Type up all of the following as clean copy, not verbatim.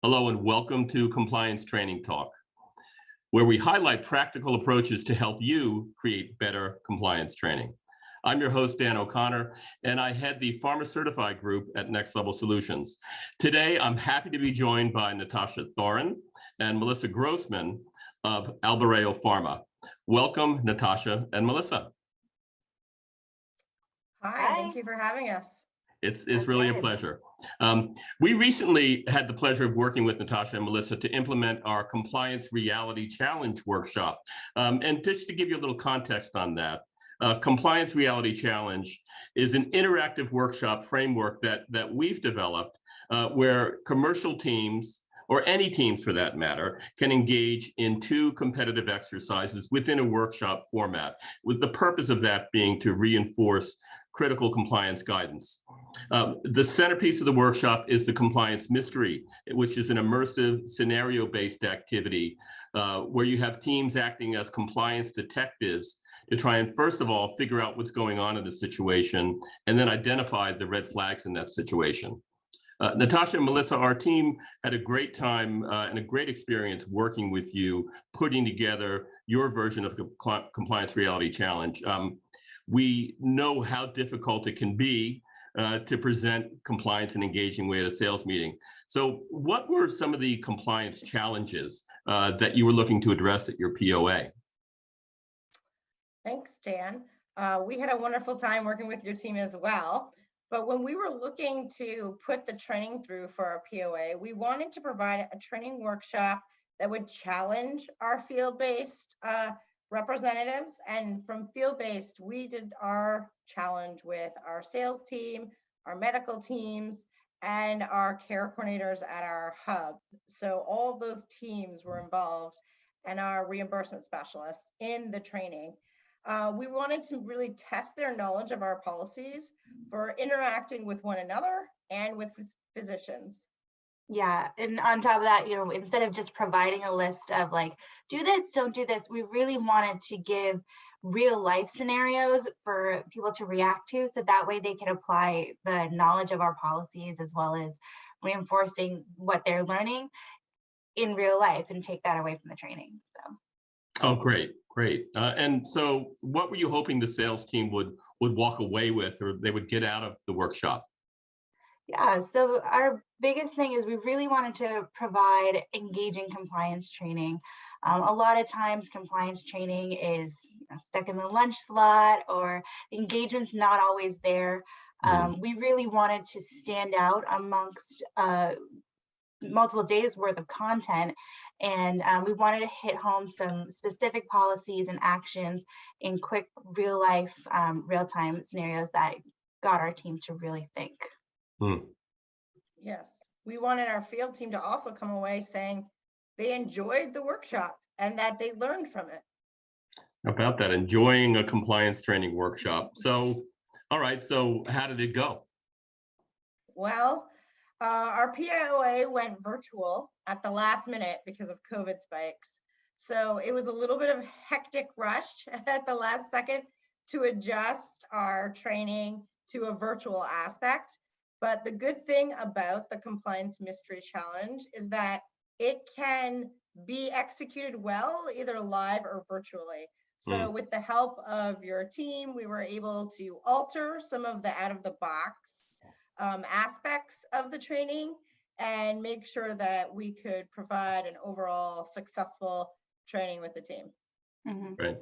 Hello and welcome to Compliance Training Talk, where we highlight practical approaches to help you create better compliance training. I'm your host, Dan O'Connor, and I head the PharmaCertify group at Next Level Solutions. Today, I'm happy to be joined by Natasha Thoren and Melissa Grossman of Albireo Pharma. Welcome, Natasha and Melissa. Hi, thank you for having us. It's really a pleasure. We recently had the pleasure of working with Natasha and Melissa to implement our Compliance Reality Challenge workshop. And just to give you a little context on that, Compliance Reality Challenge is an interactive workshop framework that we've developed where commercial teams, or any teams for that matter, can engage in two competitive exercises within a workshop format, with the purpose of that being to reinforce critical compliance guidance. The centerpiece of the workshop is the compliance mystery, which is an immersive scenario-based activity where you have teams acting as compliance detectives to try and, first of all, figure out what's going on in the situation and then identify the red flags in that situation. Natasha and Melissa, our team had a great time and a great experience working with you, putting together your version of the Compliance Reality Challenge. We know how difficult it can be to present compliance in an engaging way at a sales meeting. So what were some of the compliance challenges that you were looking to address at your POA? Thanks, Dan. We had a wonderful time working with your team as well. But when we were looking to put the training through for our POA, we wanted to provide a training workshop that would challenge our field-based representatives. And from field-based, we did our challenge with our sales team, our medical teams, and our care coordinators at our hub. So all of those teams were involved, and our reimbursement specialists in the training. We wanted to really test their knowledge of our policies for interacting with one another and with physicians. Yeah, and on top of that, instead of just providing a list of like, do this, don't do this, we really wanted to give real life scenarios for people to react to, so that way they can apply the knowledge of our policies as well as reinforcing what they're learning in real life and take that away from the training. So. Oh, great. And so what were you hoping the sales team would walk away with, or they would get out of the workshop? Yeah, so our biggest thing is we really wanted to provide engaging compliance training. A lot of times compliance training is stuck in the lunch slot, or the engagement's not always there. We really wanted to stand out amongst multiple days worth of content, and we wanted to hit home some specific policies and actions in quick, real life, real-time scenarios that got our team to really think. Yes, we wanted our field team to also come away saying they enjoyed the workshop and that they learned from it. About that, enjoying a compliance training workshop. So, all right, so how did it go? Well, our POA went virtual at the last minute because of COVID spikes. So it was a little bit of hectic rush at the last second to adjust our training to a virtual aspect. But the good thing about the Compliance Mystery Challenge is that it can be executed well, either live or virtually. So with the help of your team, we were able to alter some of the out-of-the-box aspects of the training and make sure that we could provide an overall successful training with the team. Right.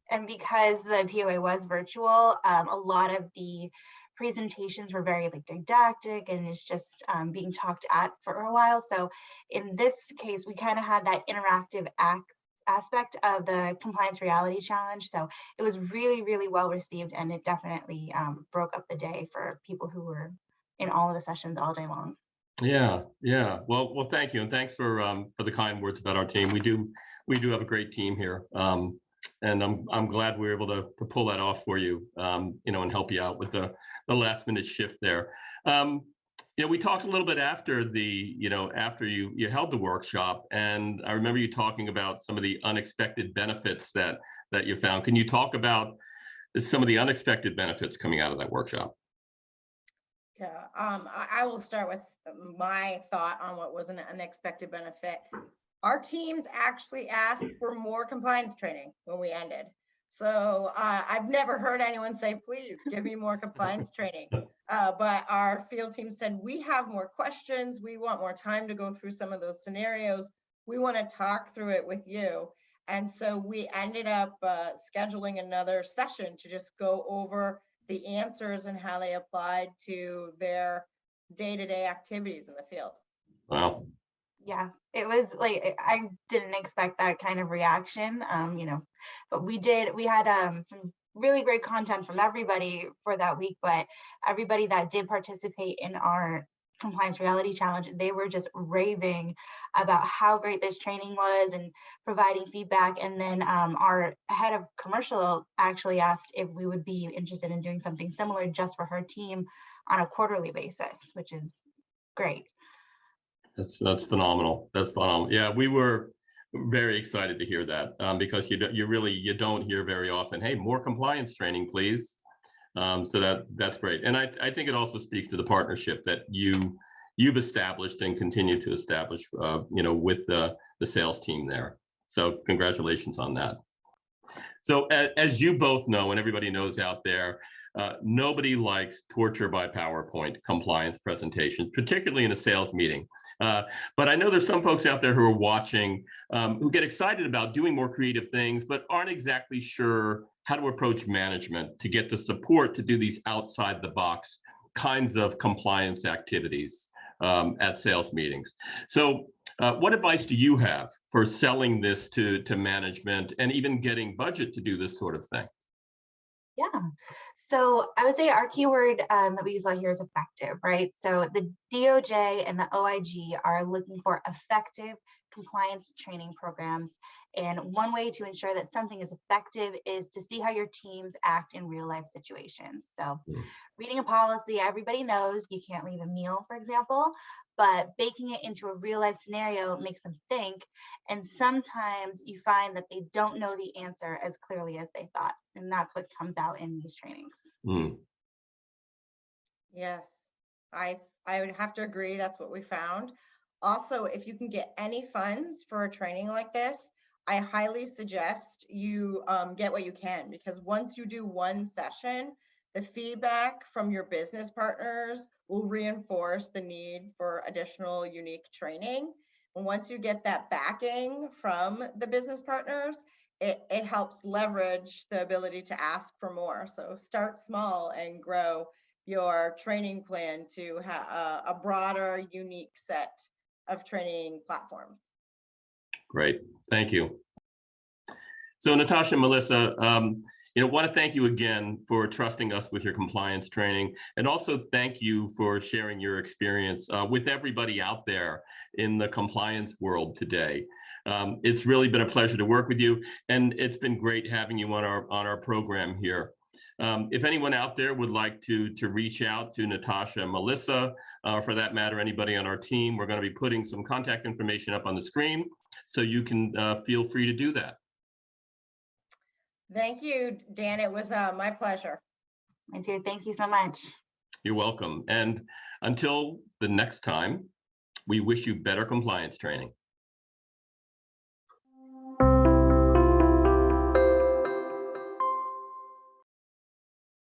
And because the POA was virtual, a lot of the presentations were very didactic, and it's just being talked at for a while. So in this case, we kind of had that interactive aspect of the Compliance Reality Challenge. So it was really, really well received, and it definitely broke up the day for people who were in all of the sessions all day long. Yeah. Well, thank you, and thanks for the kind words about our team. We do have a great team here, and I'm glad we were able to pull that off for you, and help you out with the last minute shift there. We talked a little bit after after you held the workshop, and I remember you talking about some of the unexpected benefits that you found. Can you talk about some of the unexpected benefits coming out of that workshop? Yeah, I will start with my thought on what was an unexpected benefit. Our teams actually asked for more compliance training when we ended. So I've never heard anyone say, please give me more compliance training. But our field team said, we have more questions. We want more time to go through some of those scenarios. We want to talk through it with you. And so we ended up scheduling another session to just go over the answers and how they applied to their day-to-day activities in the field. Wow. Yeah, it was like, I didn't expect that kind of reaction, but we had some really great content from everybody for that week, but everybody that did participate in our compliance reality challenge, they were just raving about how great this training was and providing feedback. And then our head of commercial actually asked if we would be interested in doing something similar just for her team on a quarterly basis, which is great. That's phenomenal. That's phenomenal. Yeah, we were very excited to hear that because you don't hear very often, hey, more compliance training, please. So that's great. And I think it also speaks to the partnership that you've established and continue to establish, with the sales team there. So congratulations on that. So as you both know, and everybody knows out there, nobody likes torture by PowerPoint compliance presentations, particularly in a sales meeting. But I know there's some folks out there who are watching who get excited about doing more creative things, but aren't exactly sure how to approach management to get the support to do these outside the box kinds of compliance activities at sales meetings. So what advice do you have for selling this to management and even getting budget to do this sort of thing? Yeah, so I would say our keyword that we use a lot here is effective, right? So the DOJ and the OIG are looking for effective compliance training programs. And one way to ensure that something is effective is to see how your teams act in real life situations. So reading a policy, everybody knows you can't leave a meal, for example, but baking it into a real life scenario makes them think. And sometimes you find that they don't know the answer as clearly as they thought. And that's what comes out in these trainings. Yes, I would have to agree. That's what we found. Also, if you can get any funds for a training like this, I highly suggest you get what you can, because once you do one session, the feedback from your business partners will reinforce the need for additional unique training. And once you get that backing from the business partners, it helps leverage the ability to ask for more. So start small and grow your training plan to have a broader, unique set of training platforms. Great, thank you. So Natasha and Melissa, want to thank you again for trusting us with your compliance training, and also thank you for sharing your experience with everybody out there in the compliance world today. It's really been a pleasure to work with you, and it's been great having you on our program here. If anyone out there would like to reach out to Natasha and Melissa, for that matter, anybody on our team, we're going to be putting some contact information up on the screen, so you can feel free to do that. Thank you, Dan. It was my pleasure. And too, thank you so much. You're welcome. And until the next time, we wish you better compliance training.